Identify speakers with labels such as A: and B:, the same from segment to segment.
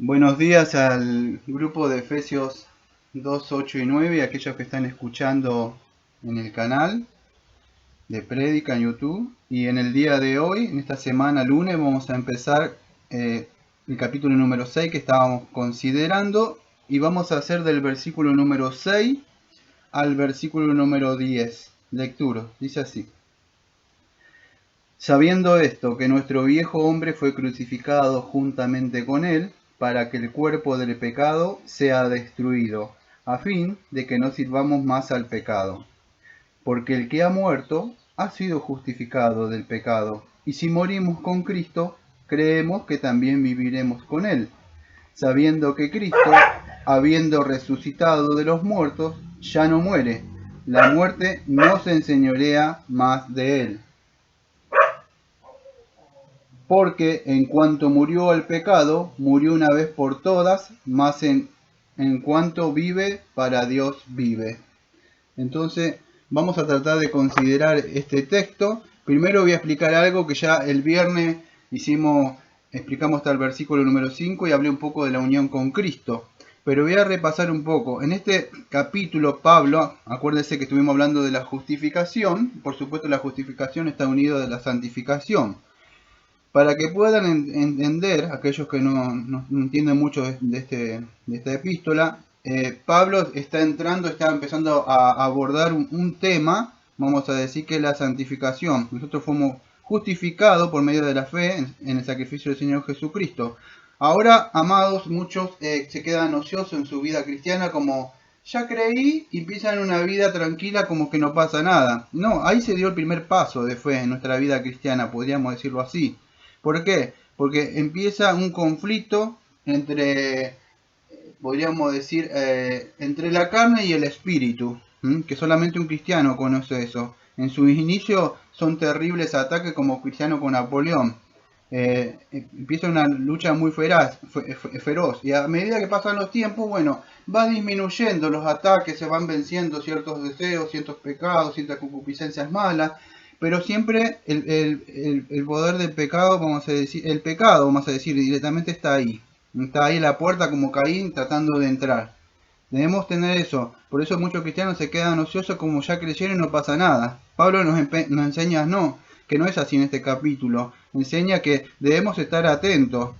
A: Buenos días al grupo de Efesios 2, 8 y 9 y aquellos que están escuchando en el canal de Prédica en YouTube. Y en el día de hoy, en esta semana lunes, vamos a empezar el capítulo número 6 que estábamos considerando y vamos a hacer del versículo número 6 al versículo número 10. Lectura, dice así. Sabiendo esto, que nuestro viejo hombre fue crucificado juntamente con él, para que el cuerpo del pecado sea destruido, a fin de que no sirvamos más al pecado. Porque el que ha muerto ha sido justificado del pecado, y si morimos con Cristo, creemos que también viviremos con él, sabiendo que Cristo, habiendo resucitado de los muertos, ya no muere. La muerte no se enseñorea más de él. Porque en cuanto murió el pecado, murió una vez por todas, mas en cuanto vive, para Dios vive. Entonces, vamos a tratar de considerar este texto. Primero voy a explicar algo que ya el viernes explicamos hasta el versículo número 5 y hablé un poco de la unión con Cristo. Pero voy a repasar un poco. En este capítulo, Pablo, acuérdense que estuvimos hablando de la justificación. Por supuesto, la justificación está unida de la santificación. Para que puedan entender, aquellos que no entienden mucho de esta epístola, Pablo está empezando a abordar un tema, vamos a decir que es la santificación. Nosotros fuimos justificados por medio de la fe en el sacrificio del Señor Jesucristo. Ahora, amados, muchos se quedan ociosos en su vida cristiana como ya creí y empiezan una vida tranquila como que no pasa nada. No, ahí se dio el primer paso de fe en nuestra vida cristiana, podríamos decirlo así. ¿Por qué? Porque empieza un conflicto entre, podríamos decir, entre la carne y el espíritu, que solamente un cristiano conoce eso. En sus inicios son terribles ataques como cristiano con Napoleón. Empieza una lucha muy feroz y a medida que pasan los tiempos, bueno, va disminuyendo los ataques, se van venciendo ciertos deseos, ciertos pecados, ciertas concupiscencias malas, pero siempre el poder del pecado, vamos a decir, el pecado, vamos a decir, directamente está ahí en la puerta como Caín tratando de entrar. Debemos tener eso. Por eso muchos cristianos se quedan ociosos como ya creyeron y no pasa nada. Pablo nos enseña que no es así en este capítulo. Enseña que debemos estar atentos.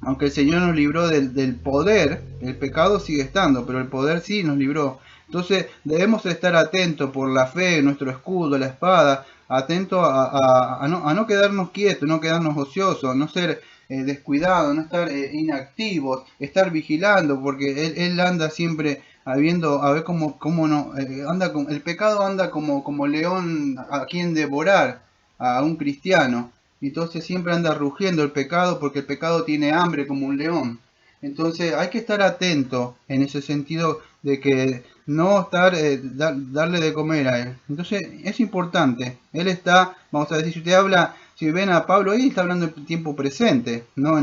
A: Aunque el Señor nos libró del poder, el pecado sigue estando, pero el poder sí nos libró. Entonces debemos estar atentos por la fe, nuestro escudo, la espada, atentos a no quedarnos quietos, no quedarnos ociosos, no ser descuidados, no estar inactivos, estar vigilando, porque él anda siempre a ver cómo no, el pecado anda como león a quien devorar a un cristiano. Entonces siempre anda rugiendo el pecado porque el pecado tiene hambre como un león. Entonces hay que estar atento en ese sentido de que no estar darle de comer a él. Entonces es importante. Él está, vamos a decir, si usted habla, si ven a Pablo ahí, está hablando en tiempo presente, ¿no?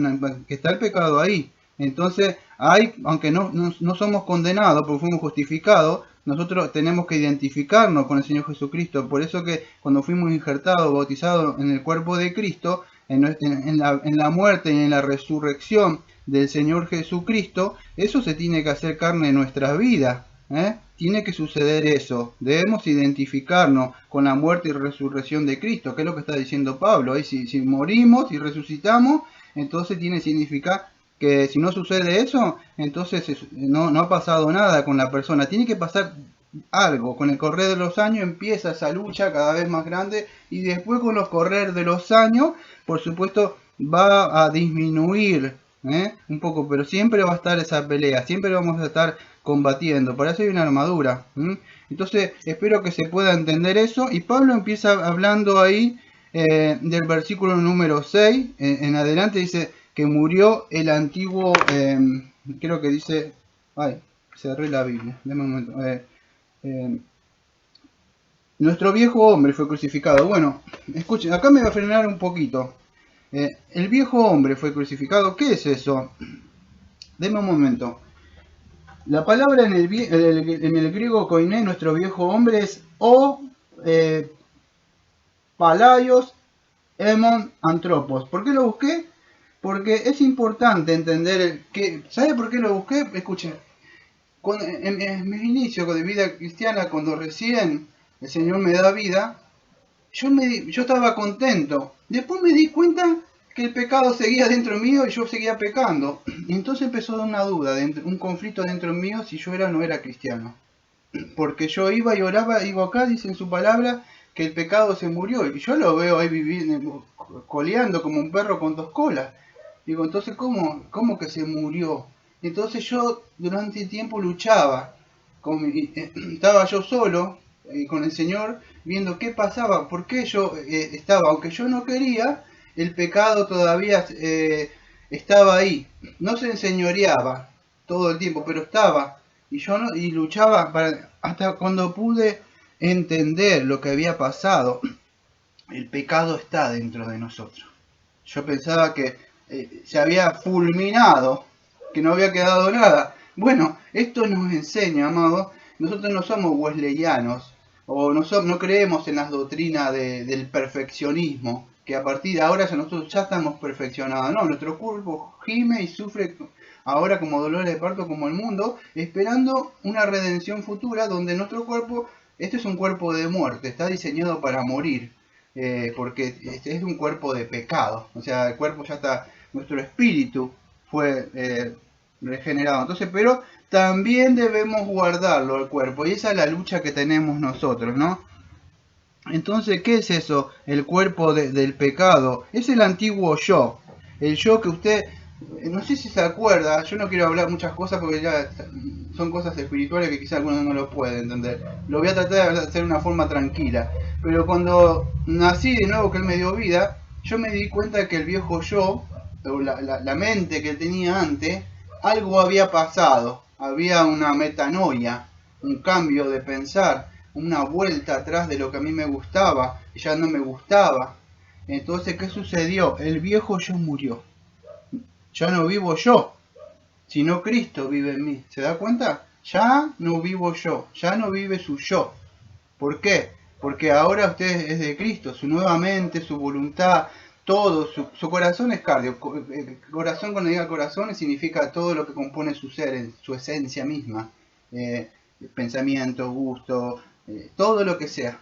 A: Que está el pecado ahí. Entonces aunque no somos condenados porque fuimos justificados, nosotros tenemos que identificarnos con el Señor Jesucristo. Por eso que cuando fuimos injertados, bautizados en el cuerpo de Cristo, en la muerte y en la resurrección del Señor Jesucristo, eso se tiene que hacer carne en nuestras vidas. Tiene que suceder eso. Debemos identificarnos con la muerte y resurrección de Cristo, que es lo que está diciendo Pablo. Si morimos y resucitamos, entonces tiene que significar que si no sucede eso, entonces no ha pasado nada con la persona. Tiene que pasar algo. Con el correr de los años empieza esa lucha cada vez más grande y después con los correr de los años, por supuesto, va a disminuir un poco, pero siempre va a estar esa pelea, siempre vamos a estar combatiendo. Para eso hay una armadura. Entonces, espero que se pueda entender eso. Y Pablo empieza hablando ahí del versículo número 6 en adelante, dice que murió el antiguo, creo que dice, ay, cerré la Biblia, déjame un momento. Nuestro viejo hombre fue crucificado. Bueno, escuchen, acá me va a frenar un poquito. El viejo hombre fue crucificado. ¿Qué es eso? Deme un momento. La palabra en el griego koiné, nuestro viejo hombre, es palaios, emon, antropos. ¿Por qué lo busqué? Porque es importante entender que, ¿sabe por qué lo busqué? Escuchen, en mis inicios de vida cristiana, cuando recién el Señor me da vida, yo estaba contento. Después me di cuenta que el pecado seguía dentro mío y yo seguía pecando. Y entonces empezó una duda, un conflicto dentro mío si yo era o no era cristiano. Porque yo iba y oraba, digo, acá dice en su palabra que el pecado se murió. Y yo lo veo ahí viviendo, coleando como un perro con dos colas. Digo, entonces, ¿cómo que se murió? Entonces yo durante el tiempo luchaba. Estaba yo solo con el Señor viendo qué pasaba, por qué yo estaba, aunque yo no quería, el pecado todavía estaba ahí. No se enseñoreaba todo el tiempo, pero estaba. Y yo no, y luchaba hasta cuando pude entender lo que había pasado. El pecado está dentro de nosotros. Yo pensaba que se había fulminado, que no había quedado nada. Bueno, esto nos enseña, amados, nosotros no somos wesleyanos, o no creemos en las doctrinas del perfeccionismo, que a partir de ahora nosotros ya estamos perfeccionados. No, nuestro cuerpo gime y sufre ahora como dolores de parto como el mundo, esperando una redención futura donde nuestro cuerpo, este es un cuerpo de muerte, está diseñado para morir. Porque este es un cuerpo de pecado, o sea, el cuerpo ya está, nuestro espíritu fue regenerado, entonces, pero también debemos guardarlo el cuerpo, y esa es la lucha que tenemos nosotros, ¿no? Entonces, ¿qué es eso? El cuerpo del pecado, es el antiguo yo, el yo que usted, no sé si se acuerda, yo no quiero hablar muchas cosas porque ya son cosas espirituales que quizá algunos no lo pueden entender. Lo voy a tratar de hacer de una forma tranquila. Pero cuando nací de nuevo, que él me dio vida, yo me di cuenta que el viejo yo, o la mente que él tenía antes, algo había pasado. Había una metanoia, un cambio de pensar, una vuelta atrás de lo que a mí me gustaba, y ya no me gustaba. Entonces, ¿qué sucedió? El viejo yo murió. Ya no vivo yo, sino Cristo vive en mí. ¿Se da cuenta? Ya no vivo yo, ya no vive su yo. ¿Por qué? Porque ahora usted es de Cristo, su nueva mente, su voluntad, todo, su corazón es cardio. Corazón, cuando diga corazón, significa todo lo que compone su ser, su esencia misma. Eh, Pensamiento, gusto, todo lo que sea.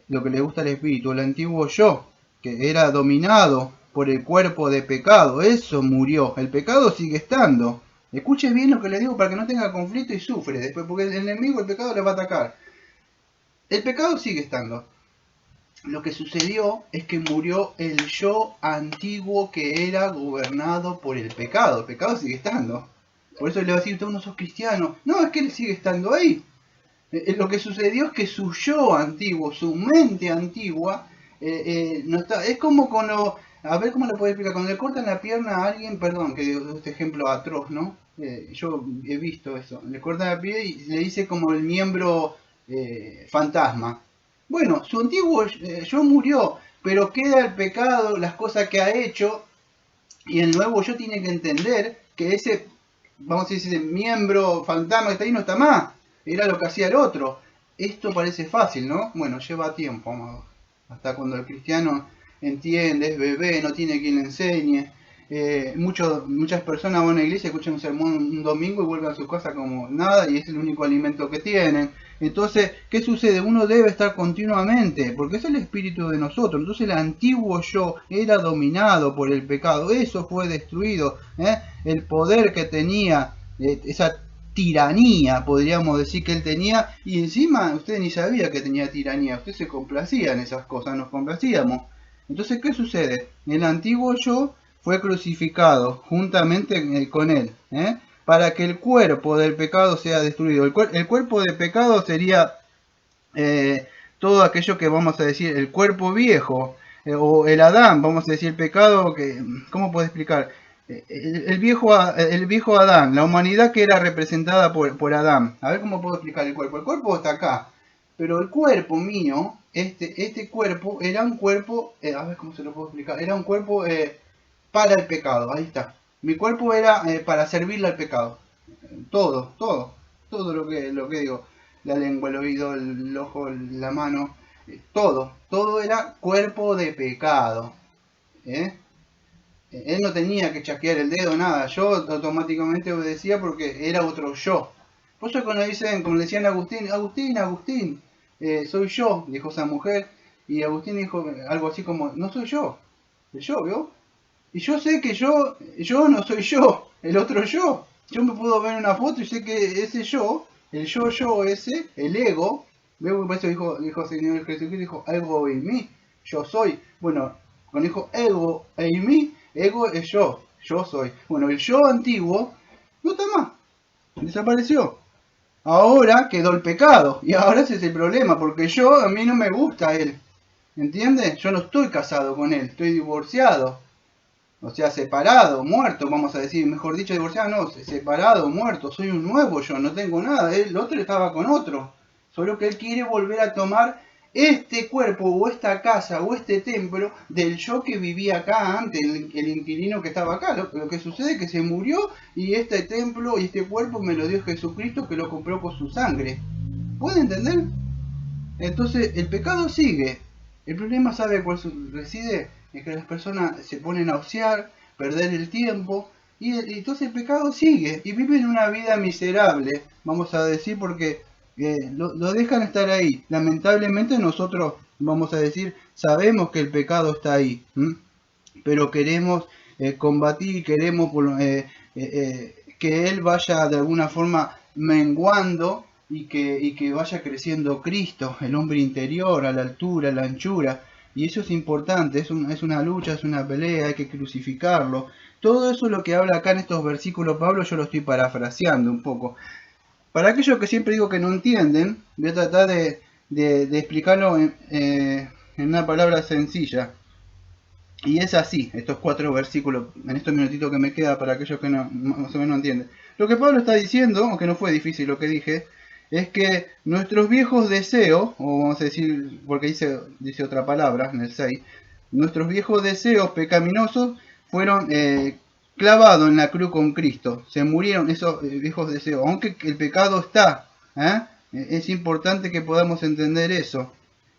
A: Lo que le gusta al espíritu. El antiguo yo, que era dominado por el cuerpo de pecado, eso murió. El pecado sigue estando. Escuche bien lo que le digo para que no tenga conflicto y sufre después, porque el enemigo, el pecado, le va a atacar. El pecado sigue estando. Lo que sucedió es que murió el yo antiguo que era gobernado por el pecado. El pecado sigue estando. Por eso le va a decir, tú no sos cristiano. No, es que él sigue estando ahí. Lo que sucedió es que su yo antiguo, su mente antigua, no está. Es como cuando, a ver cómo le puedo explicar, cuando le cortan la pierna a alguien, perdón, que digo este ejemplo atroz, ¿no? Yo he visto eso. Le cortan la piel y le dice como el miembro fantasma. Bueno, su antiguo yo murió, pero queda el pecado, las cosas que ha hecho, y el nuevo yo tiene que entender que ese, vamos a decir, ese miembro fantasma que está ahí no está más. Era lo que hacía el otro. Esto parece fácil, ¿no? Bueno, lleva tiempo, amado. Hasta cuando el cristiano entiende, es bebé, no tiene quien le enseñe. Muchas personas van a la iglesia, escuchan un sermón un domingo y vuelven a su casa como nada y es el único alimento que tienen. Entonces, ¿qué sucede? Uno debe estar continuamente, porque es el espíritu de nosotros. Entonces el antiguo yo era dominado por el pecado, eso fue destruido. El poder que tenía, esa tiranía, podríamos decir que él tenía, y encima usted ni sabía que tenía tiranía, usted se complacía en esas cosas, nos complacíamos. Entonces, ¿qué sucede? El antiguo yo fue crucificado juntamente con él, para que el cuerpo del pecado sea destruido. El cuerpo del pecado sería todo aquello que vamos a decir, el cuerpo viejo, o el Adán, vamos a decir, el pecado, que, ¿cómo puedo explicar? El viejo Adán, la humanidad que era representada por Adán. A ver cómo puedo explicar el cuerpo. El cuerpo está acá, pero el cuerpo mío, este cuerpo, era un cuerpo, a ver cómo se lo puedo explicar, era un cuerpo para el pecado, ahí está. Mi cuerpo era para servirle al pecado. Todo lo que digo. La lengua, el oído, el ojo, la mano, todo era cuerpo de pecado. ¿eh? Él no tenía que chasquear el dedo, nada. Yo automáticamente obedecía porque era otro yo. Por eso cuando dicen, como le decían a Agustín, Agustín, Agustín, soy yo, dijo esa mujer. Y Agustín dijo algo así como, no soy yo, el yo, ¿vio? Y yo sé que yo no soy yo, el otro yo. Yo me puedo ver una foto y sé que ese yo, el yo ese, el ego, veo por eso dijo el Señor Jesucristo, dijo, ego en mí, yo soy. Bueno, cuando dijo ego en mí, ego es yo soy. Bueno, el yo antiguo no está más, desapareció. Ahora quedó el pecado, y ahora ese es el problema, porque yo, a mí no me gusta él, ¿entiendes? Yo no estoy casado con él, estoy divorciado. O sea, separado, muerto, vamos a decir, mejor dicho, divorciado, no, separado, muerto, soy un nuevo yo, no tengo nada, el otro estaba con otro. Solo que él quiere volver a tomar este cuerpo o esta casa o este templo del yo que vivía acá antes, el inquilino que estaba acá. Lo que sucede es que se murió y este templo y este cuerpo me lo dio Jesucristo que lo compró con su sangre. ¿Puede entender? Entonces el pecado sigue. El problema, ¿sabe cuál reside? Es que las personas se ponen a ociar, perder el tiempo, y entonces el pecado sigue y viven una vida miserable, vamos a decir, porque lo dejan estar ahí. Lamentablemente nosotros, vamos a decir, sabemos que el pecado está ahí, ¿m? Pero queremos combatir, queremos que él vaya de alguna forma menguando y que vaya creciendo Cristo, el hombre interior, a la altura, a la anchura. Y eso es importante, es una lucha, es una pelea, hay que crucificarlo. Todo eso es lo que habla acá en estos versículos Pablo, yo lo estoy parafraseando un poco. Para aquellos que siempre digo que no entienden, voy a tratar de explicarlo en una palabra sencilla. Y es así, estos 4 versículos, en estos minutitos que me queda para aquellos que no, más o menos no entienden. Lo que Pablo está diciendo, aunque no fue difícil lo que dije, es que nuestros viejos deseos, o vamos a decir, porque dice otra palabra en el 6, nuestros viejos deseos pecaminosos fueron clavados en la cruz con Cristo. Se murieron esos viejos deseos, aunque el pecado está. ¿eh? Es importante que podamos entender eso.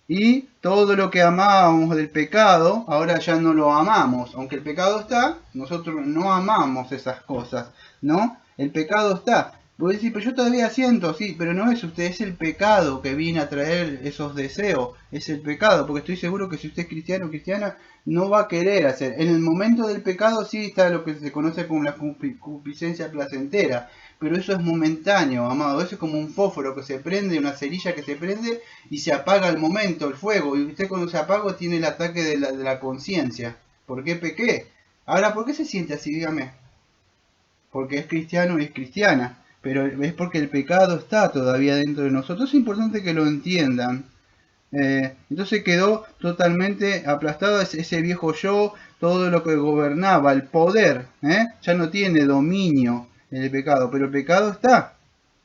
A: Y todo lo que amábamos del pecado, ahora ya no lo amamos. Aunque el pecado está, nosotros no amamos esas cosas, ¿no? El pecado está. Puede decir, pero yo todavía siento, sí, pero no es usted, es el pecado que viene a traer esos deseos. Es el pecado, porque estoy seguro que si usted es cristiano o cristiana, no va a querer hacer. En el momento del pecado sí está lo que se conoce como la concupiscencia placentera. Pero eso es momentáneo, amado. Eso es como un fósforo que se prende, una cerilla que se prende y se apaga al momento el fuego. Y usted cuando se apaga tiene el ataque de la conciencia. ¿Por qué pequé? Ahora, ¿por qué se siente así? Dígame. Porque es cristiano y es cristiana. Pero es porque el pecado está todavía dentro de nosotros. Es importante que lo entiendan. Entonces quedó totalmente aplastado ese viejo yo, todo lo que gobernaba, el poder, ya no tiene dominio en el pecado, pero el pecado está,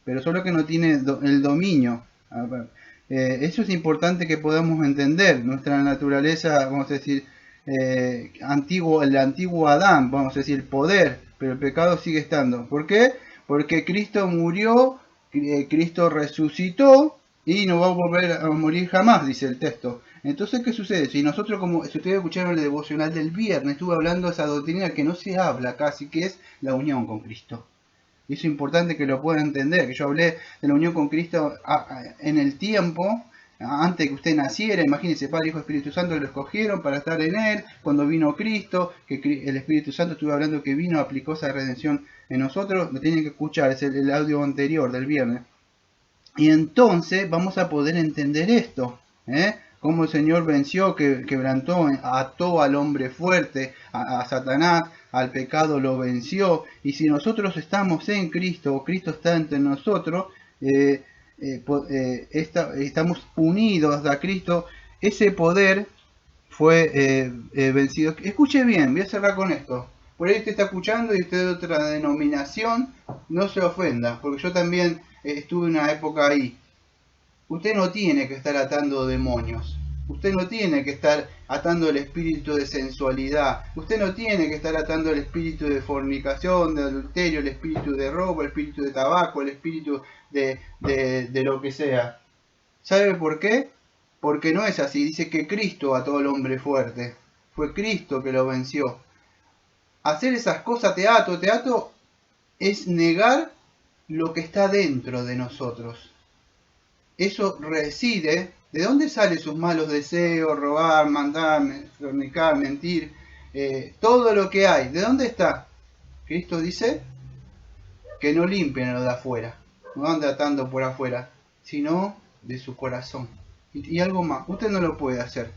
A: pero solo que no tiene el dominio. A ver, eso es importante que podamos entender, nuestra naturaleza, vamos a decir, el antiguo Adán, vamos a decir, el poder, pero el pecado sigue estando. ¿Por qué? Porque Cristo murió, Cristo resucitó, y no va a volver a morir jamás, dice el texto. Entonces, ¿qué sucede? Si nosotros, como si ustedes escucharon el devocional del viernes, estuve hablando de esa doctrina que no se habla casi, que es la unión con Cristo. Y eso es importante que lo puedan entender, que yo hablé de la unión con Cristo en el tiempo, antes que usted naciera. Imagínense, Padre, Hijo, Espíritu Santo lo escogieron para estar en Él. Cuando vino Cristo, que el Espíritu Santo, estuve hablando que vino, aplicó esa redención en nosotros. Lo tienen que escuchar, es el audio anterior del viernes. Y entonces vamos a poder entender esto, cómo el Señor venció, que quebrantó, ató al hombre fuerte, a Satanás, al pecado lo venció. Y si nosotros estamos en Cristo, o Cristo está entre nosotros, estamos unidos a Cristo, ese poder fue vencido. Escuche bien, voy a cerrar con esto. Por ahí usted está escuchando y usted de otra denominación, no se ofenda, porque yo también estuve en una época ahí. Usted no tiene que estar atando demonios. Usted no tiene que estar atando el espíritu de sensualidad. Usted no tiene que estar atando el espíritu de fornicación, de adulterio, el espíritu de robo, el espíritu de tabaco, el espíritu de lo que sea. ¿Sabe por qué? Porque no es así. Dice que Cristo ató al hombre fuerte. Fue Cristo que lo venció. hacer esas cosas, teatro. Teatro es negar lo que está dentro de nosotros. Eso reside. ¿De dónde salen sus malos deseos? Robar, mandar, fornicar, mentir. Todo lo que hay. ¿De dónde está? Cristo dice que no limpien lo de afuera. No anda atando por afuera, sino de su corazón. Y algo más. Usted no lo puede hacer.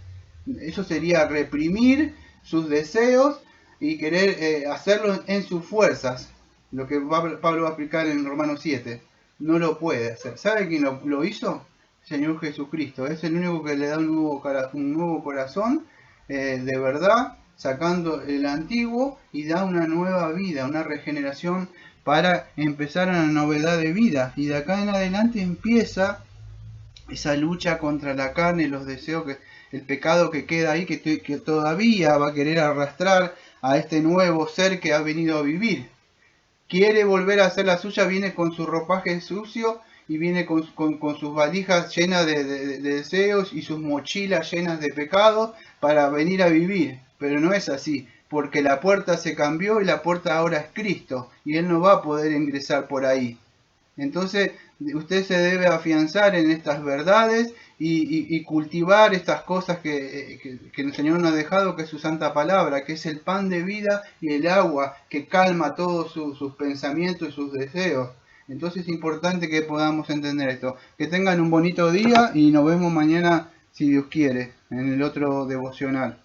A: Eso sería reprimir sus deseos y querer hacerlo en sus fuerzas. Lo que Pablo va a explicar en Romanos 7. No lo puede hacer. ¿Sabe quién lo hizo? Señor Jesucristo. Es el único que le da un nuevo corazón de verdad, sacando el antiguo y da una nueva vida, una regeneración para empezar una novedad de vida. Y de acá en adelante empieza esa lucha contra la carne, los deseos, el pecado que queda ahí, que todavía va a querer arrastrar a este nuevo ser que ha venido a vivir. Quiere volver a hacer la suya, viene con su ropaje sucio y viene con sus valijas llenas de deseos y sus mochilas llenas de pecado para venir a vivir. Pero no es así, porque la puerta se cambió y la puerta ahora es Cristo y Él no va a poder ingresar por ahí. Entonces usted se debe afianzar en estas verdades y cultivar estas cosas que el Señor nos ha dejado, que es su santa palabra, que es el pan de vida y el agua que calma todos sus pensamientos y sus deseos. Entonces es importante que podamos entender esto. Que tengan un bonito día y nos vemos mañana, si Dios quiere, en el otro devocional.